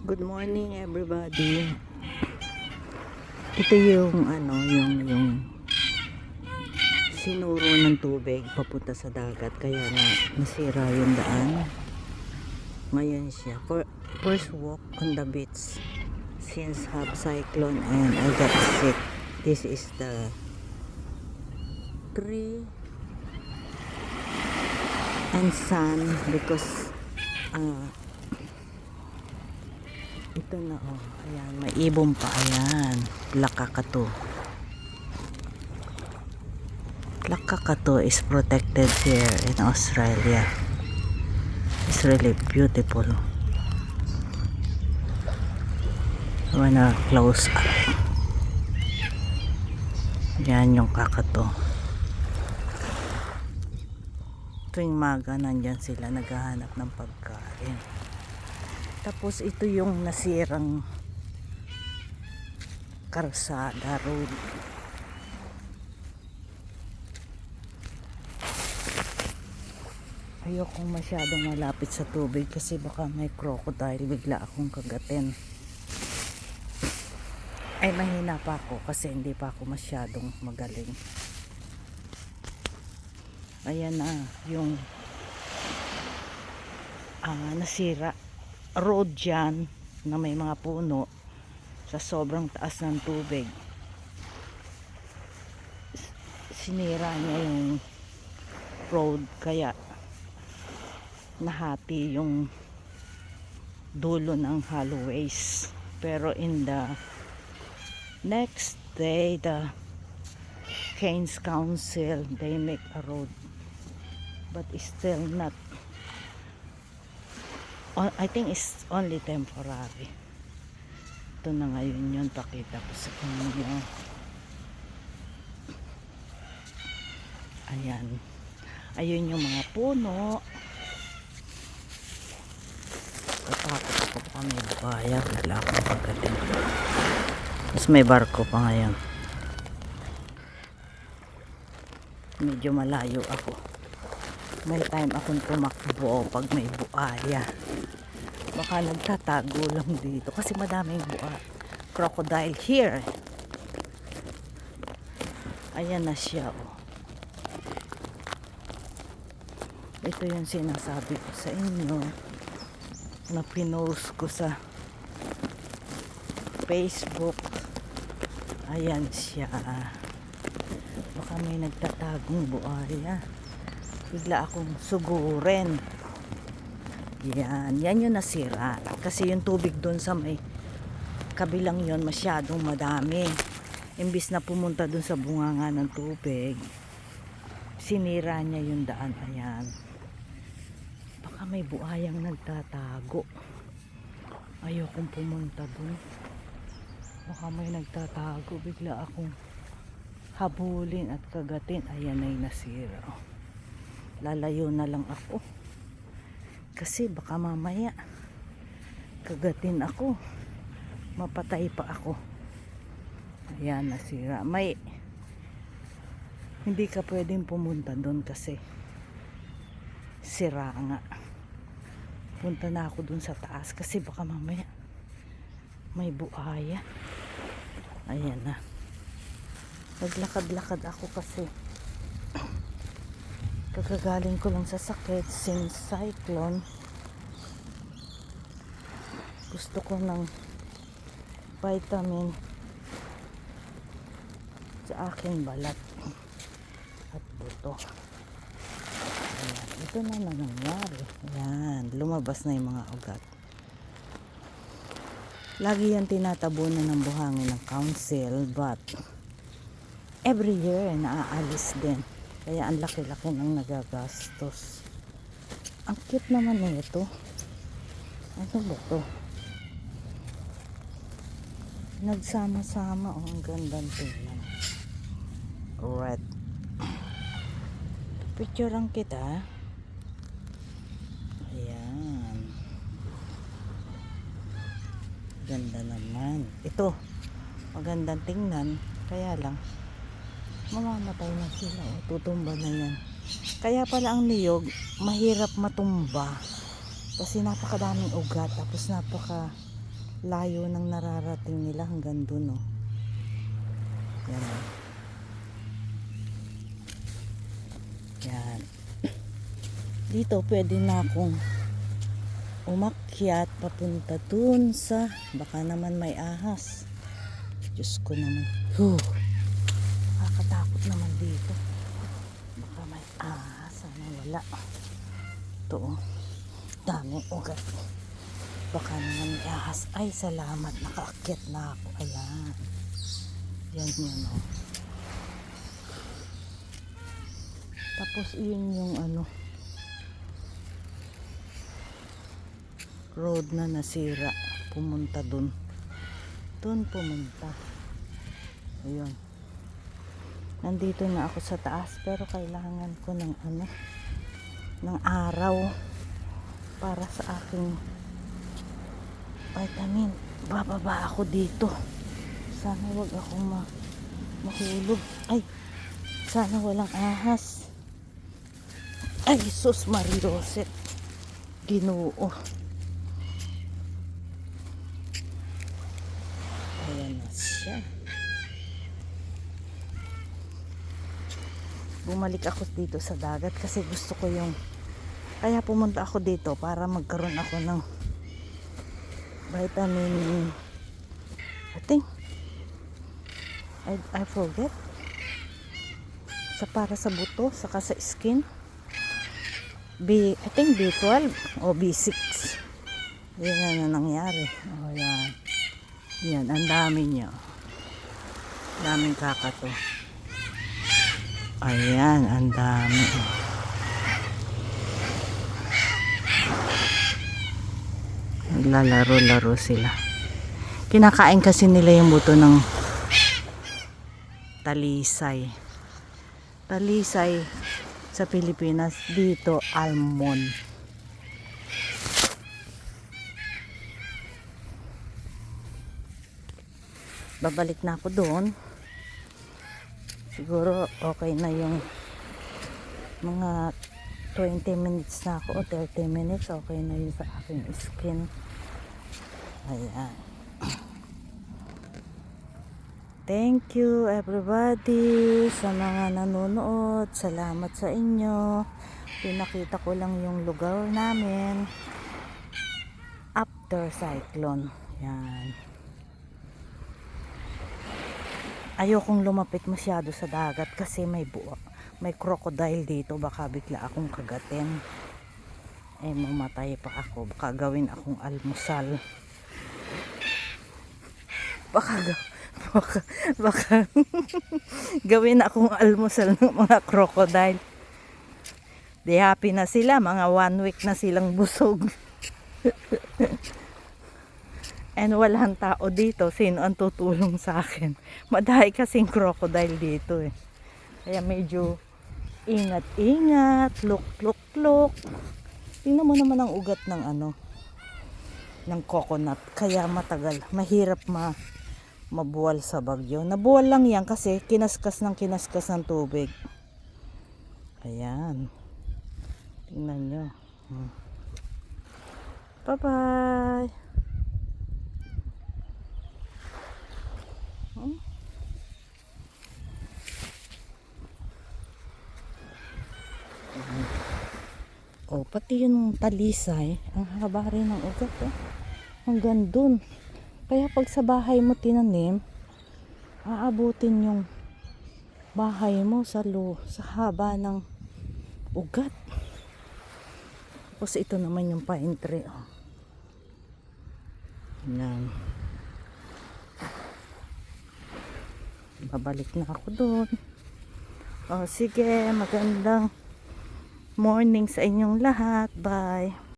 Good morning everybody. Ito yung yung sinuro ng tubig papunta sa dagat kaya nga nasira yung daan. Ngayon siya. First walk on the beach since have cyclone and I got sick. This is the tree and sun because ito na ayan, may ibon pa, ayan, lakakato. Lakakato is protected here in Australia. It's really beautiful. I wanna close up. Yan yung kakato. Tuwing maga nandyan sila naghahanap ng pagkain. Tapos ito yung nasirang karsada road. Ayokong masyadong malapit sa tubig kasi baka may crocodile bigla akong kagatin. Ay, mahina pa ako kasi hindi pa ako masyadong magaling. Ayan na yung nasira road dyan na may mga puno sa sobrang taas ng tubig. Sinira niya yung road kaya nahati yung dulo ng Holloways. Pero in the next day the Cairns Council they make a road but it's still not, I think it's only temporary. Ito na ngayon yun, pakita ko sa inyo. Ayan, ayun yung mga puno. Katakot ako pa may baya, wala akong pagkating. Tapos may barko pa ngayon. Medyo malayo ako. May time akong tumakbo pag may buaya. Baka nagtatago lang dito kasi madaming crocodile here. Ayan na siya Ito yung sinasabi ko sa inyo na pinost ko sa Facebook. Ayan siya. Baka may nagtatagong buaya. Bigla akong sugurin. Yan yung nasira. Kasi yung tubig doon sa may kabilang yon masyadong madami. Imbis na pumunta doon sa bunganga ng tubig, sinira niya yung daan. Ayan. Baka may buhayang nagtatago. Ayokong pumunta doon. Baka may nagtatago. Bigla akong habulin at kagatin. Ayan ay nasira. Lalayo na lang ako kasi baka mamaya kagatin ako, mapatay pa ako. Ayan, nasira. Hindi ka pwedeng pumunta doon kasi sira nga. Punta na ako doon sa taas kasi baka mamaya may buhaya. Ayan na, naglakad-lakad ako kasi kagagaling ko lang sa sakit since cyclone. Gusto ko ng vitamin sa aking balat at buto. Ayan, ito na nangyari. Ayan, lumabas na yung mga ugat. Lagi yan tinatabunan ng buhangin ng council but every year naaalis din. Kaya ang laki-laki ng nagagastos. Ang cute naman nito. Ano ba to? Nagsama-sama. Ang gandang tingnan. Red. Picture lang kita. Ayan. Ganda naman. Ito. Magandang tingnan. Kaya lang mamamatay na sila tutumba na yan. Kaya pala ang niyog mahirap matumba kasi napakadaming ugat tapos layo ng nararating nila hanggang dun, oh. Yan. Yan. Dito pwede na akong umakyat papunta dun sa, baka naman may ahas. Diyos ko naman. Nakakatakot naman dito. Baka may ahas. Sana wala. Ito, oh. Daming ugat. Baka naman may ahas. Ay, salamat. Nakaakyat na ako. Ayan. Yan yun, oh. Tapos yun yung ano, road na nasira. Pumunta dun. Dun pumunta. Ayun. Nandito na ako sa taas pero kailangan ko ng ano, ng araw para sa aking vitamin. Bababa ako dito. Sana wag akong mahulog. Ay, sana walang ahas. Ay, sus Mariosep. Ginoo. Ayan na siya. Bumalik ako dito sa dagat kasi gusto ko yung, kaya pumunta ako dito para magkaroon ako ng vitamin, I think I forget, sa para sa buto saka sa skin, I think B12 o B6. Yan na nangyari. Oh, yan. Yan, ang dami niya. Daming kakato. Ayan, ang dami. Naglalaro-laro sila. Kinakain kasi nila yung buto ng talisay. Talisay sa Pilipinas, dito almond. Babalik na ako doon. Siguro okay na yung mga 20 minutes na ako o 30 minutes. Okay na yun sa aking skin. Ayan. Thank you everybody sa mga nanonood. Salamat sa inyo. Pinakita ko lang yung lugar namin after cyclone. Yan. Ayokong lumapit masyado sa dagat kasi may crocodile dito. Baka bigla akong kagatin. Mamatay pa ako. Baka gawin akong almusal. Baka gawin akong almusal ng mga crocodile. Di happy na sila. Mga 1 week na silang busog. And walang tao dito. Sino ang tutulong sa akin? Madahay kasing crocodile dito eh. Kaya medyo ingat-ingat. Look. Tingnan mo naman ang ugat ng ano, ng coconut. Kaya matagal. Mahirap mabuwal sa bagyo. Nabuwal lang yan kasi kinaskas ng tubig. Ayan. Tingnan nyo. Bye-bye. Oh, pati yung talisay, ang haba rin ng ugat, oh. Hanggang dun. Kaya pag sa bahay mo tinanim, aabutin yung bahay mo sa haba ng ugat. Tapos ito naman yung pine tree, oh. Yan. Babalik na ako doon. Oh, sige, magandang morning sa inyong lahat. Bye.